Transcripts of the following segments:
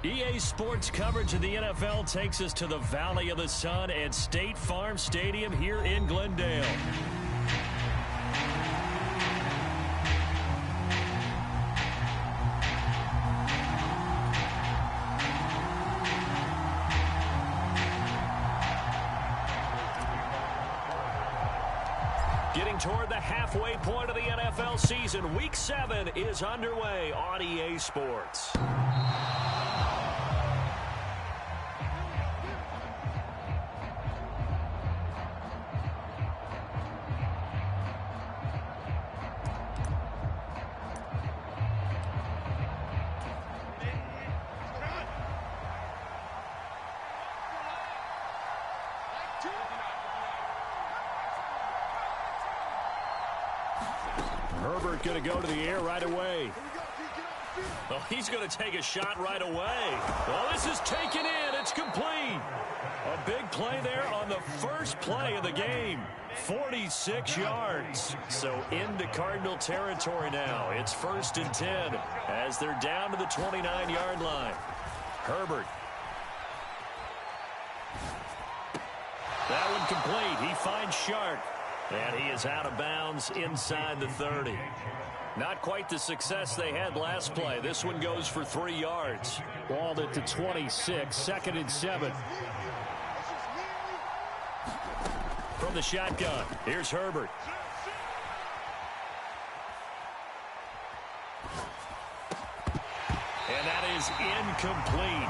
EA Sports coverage of the NFL takes us to the Valley of the Sun at State Farm Stadium here in Glendale. Getting toward the halfway point of the NFL season, Week 7 is underway on EA Sports. Herbert going to go to the air right away. Oh, he's going to take a shot right away. Well, this is taken in. It's complete. A big play there on the first play of the game. 46 yards. So into Cardinal territory now. It's 1st and 10 as they're down to the 29-yard line. Herbert. That one complete. He finds Shark. And he is out of bounds inside the 30. Not quite the success they had last play. This one goes for 3 yards. Ball at the 26, 2nd and 7. From the shotgun, here's Herbert. And that is incomplete.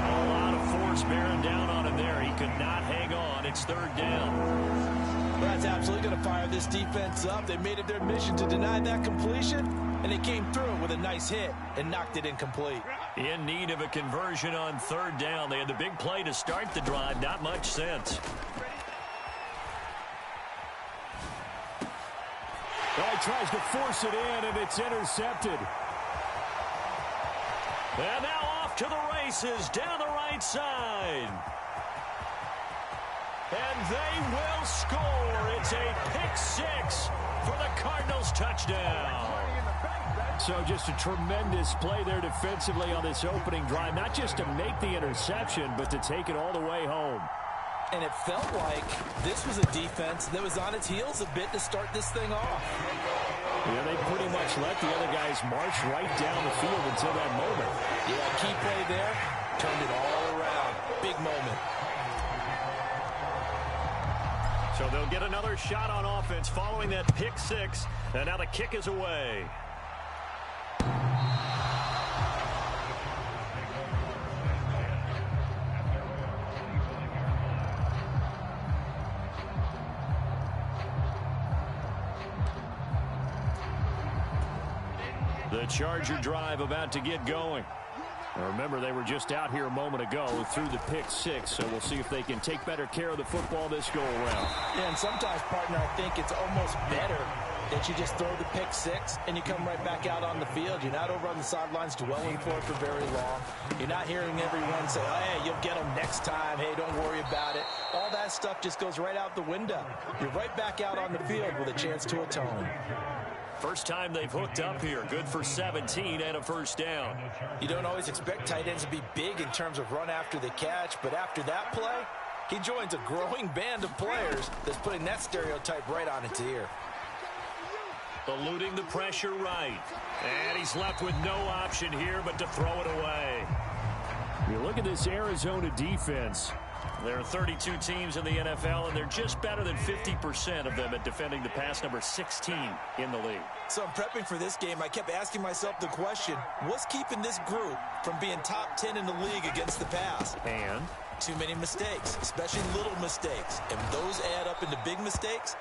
A lot of force bearing down on him there. He could not hang on. It's 3rd down. That's absolutely going to fire this defense up. They made it their mission to deny that completion, and they came through with a nice hit and knocked it incomplete. In need of a conversion on 3rd down. They had the big play to start the drive. Not much sense. Well, he tries to force it in, and it's intercepted. And now off to the races down the right side. And they will score. It's a pick-6 for the Cardinals touchdown. So just a tremendous play there defensively on this opening drive. Not just to make the interception, but to take it all the way home. And it felt like this was a defense that was on its heels a bit to start this thing off. Yeah, they pretty much let the other guys march right down the field until that moment. Yeah, key play there. Turned it all around. Big moment. So they'll get another shot on offense following that pick-6. And now the kick is away. The Charger drive about to get going. Now remember, they were just out here a moment ago through the pick-6, so we'll see if they can take better care of the football this go-around. Yeah, and sometimes, partner, I think it's almost better that you just throw the pick-6 and you come right back out on the field. You're not over on the sidelines dwelling for it for very long. You're not hearing everyone say, oh, hey, you'll get them next time. Hey, don't worry about it. All that stuff just goes right out the window. You're right back out on the field with a chance to atone. First time they've hooked up here. Good for 17 and a 1st down. You don't always expect tight ends to be big in terms of run after the catch, but after that play, he joins a growing band of players that's putting that stereotype right on its ear. Eluding the pressure right. And he's left with no option here but to throw it away. You look at this Arizona defense. There are 32 teams in the NFL, and they're just better than 50% of them at defending the pass, number 16 in the league. So I'm prepping for this game. I kept asking myself the question, what's keeping this group from being top 10 in the league against the pass? And? Too many mistakes, especially little mistakes. And those add up into big mistakes.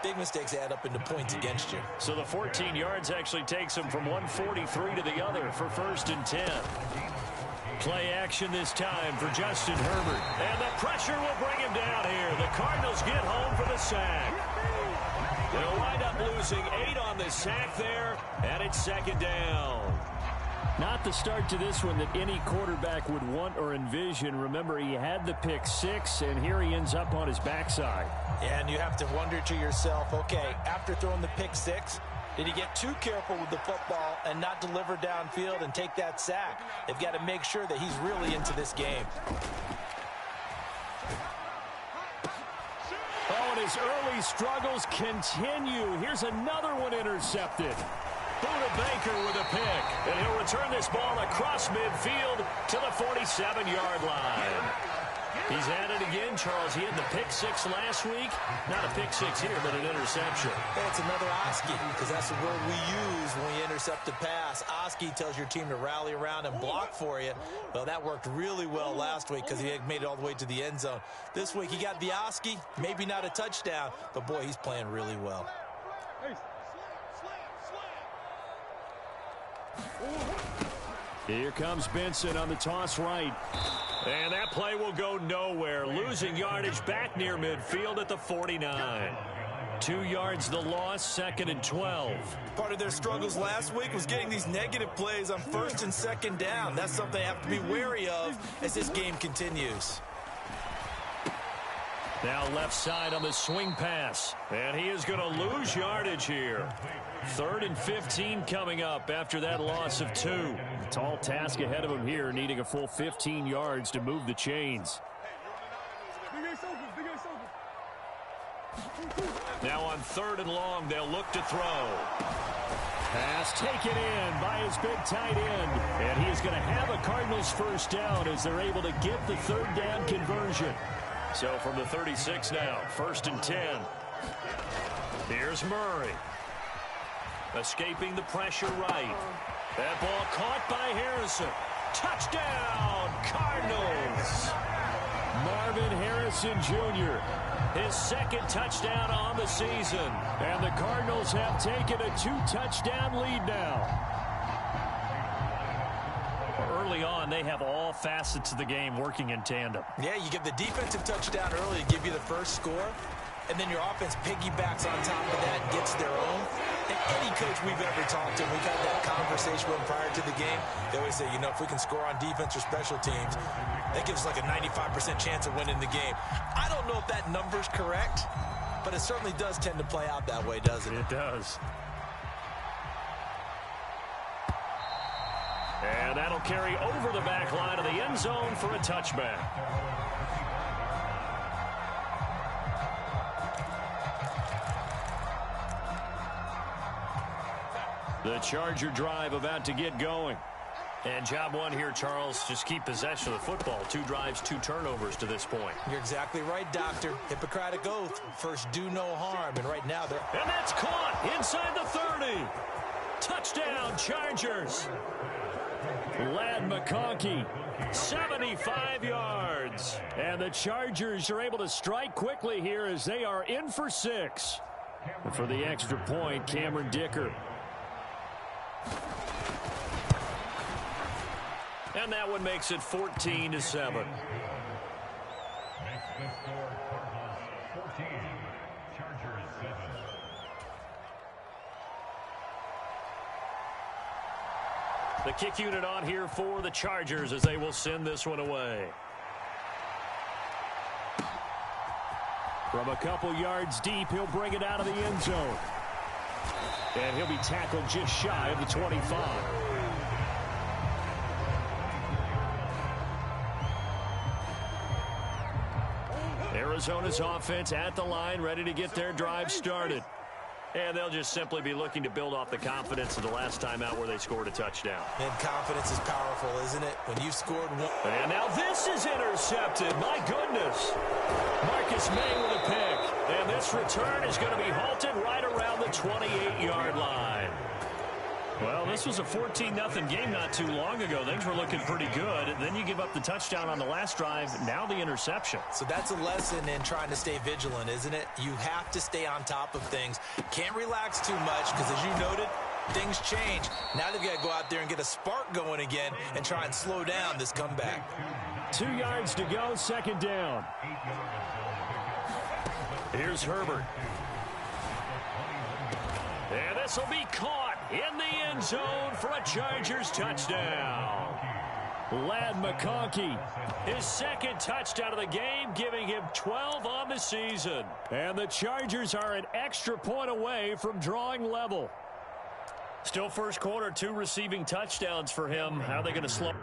Big mistakes add up into points against you. So the 14 yards actually takes them from 143 to the other for 1st and 10. Play action this time for Justin Herbert. And the pressure will bring him down here. The Cardinals get home for the sack. They'll wind up losing 8 on the sack there, and it's 2nd down. Not the start to this one that any quarterback would want or envision. Remember, he had the pick-6, and here he ends up on his backside. And you have to wonder to yourself, okay, after throwing the pick-6, Did he get too careful with the football and not deliver downfield and take that sack? They've got to make sure that he's really into this game. Oh, and his early struggles continue. Here's another one intercepted. Buda Baker with a pick, and he'll return this ball across midfield to the 47-yard line. He's at it again, Charles. He had the pick six last week. Not a pick six here, but an interception. Hey, it's another Oski, because that's the word we use when we intercept a pass. Oski tells your team to rally around and block for you. Well, that worked really well last week because he had made it all the way to the end zone. This week he got the Oski, maybe not a touchdown, but boy, he's playing really well. Here comes Benson on the toss right. And that play will go nowhere. Losing yardage back near midfield at the 49. 2 yards the loss, 2nd and 12. Part of their struggles last week was getting these negative plays on 1st and 2nd down. That's something they have to be wary of as this game continues. Now left side on the swing pass. And he is going to lose yardage here. 3rd and 15 coming up after that loss of 2. A tall task ahead of him here, needing a full 15 yards to move the chains. Now on 3rd and long, they'll look to throw. Pass taken in by his big tight end. And he is going to have a Cardinals first down as they're able to get the 3rd down conversion. So from the 36 now, 1st and 10. Here's Murray. Escaping the pressure right. That ball caught by Harrison. Touchdown, Cardinals. Marvin Harrison Jr. His 2nd touchdown on the season. And the Cardinals have taken a 2-touchdown lead now. Early on, they have all facets of the game working in tandem. Yeah, you get the defensive touchdown early to give you the first score, and then your offense piggybacks on top of that and gets their own. And any coach we've ever talked to, we've had that conversation with them prior to the game. They always say, you know, if we can score on defense or special teams, that gives us like a 95% chance of winning the game. I don't know if that number's correct, but it certainly does tend to play out that way, doesn't it? It does. And that'll carry over the back line of the end zone for a touchback. The Charger drive about to get going. And job one here, Charles, just keep possession of the football. 2 drives, 2 turnovers to this point. You're exactly right, Doctor. Hippocratic oath. First, do no harm. And right now, they're... And that's caught inside the 30. Touchdown, Chargers. Ladd McConkey, 75 yards. And the Chargers are able to strike quickly here as they are in for 6. And for the extra point, Cameron Dicker. And that one makes it 14-7. The kick unit on here for the Chargers as they will send this one away. From a couple yards deep, he'll bring it out of the end zone. And he'll be tackled just shy of the 25. Arizona's offense at the line, ready to get their drive started. And they'll just simply be looking to build off the confidence of the last time out where they scored a touchdown. And confidence is powerful, isn't it? When you've scored one. And now this is intercepted. My goodness. Marcus May with a pick. And this return is going to be halted right around the 28-yard line. Well, this was a 14-0 game not too long ago. Things were looking pretty good. And then you give up the touchdown on the last drive. Now the interception. So that's a lesson in trying to stay vigilant, isn't it? You have to stay on top of things. Can't relax too much because, as you noted, things change. Now they've got to go out there and get a spark going again and try and slow down this comeback. 2 yards to go, 2nd down. Here's Herbert. And this will be caught in the end zone for a Chargers touchdown. Ladd McConkey, his 2nd touchdown of the game, giving him 12 on the season. And the Chargers are an extra point away from drawing level. Still first quarter, 2 receiving touchdowns for him. How are they going to slow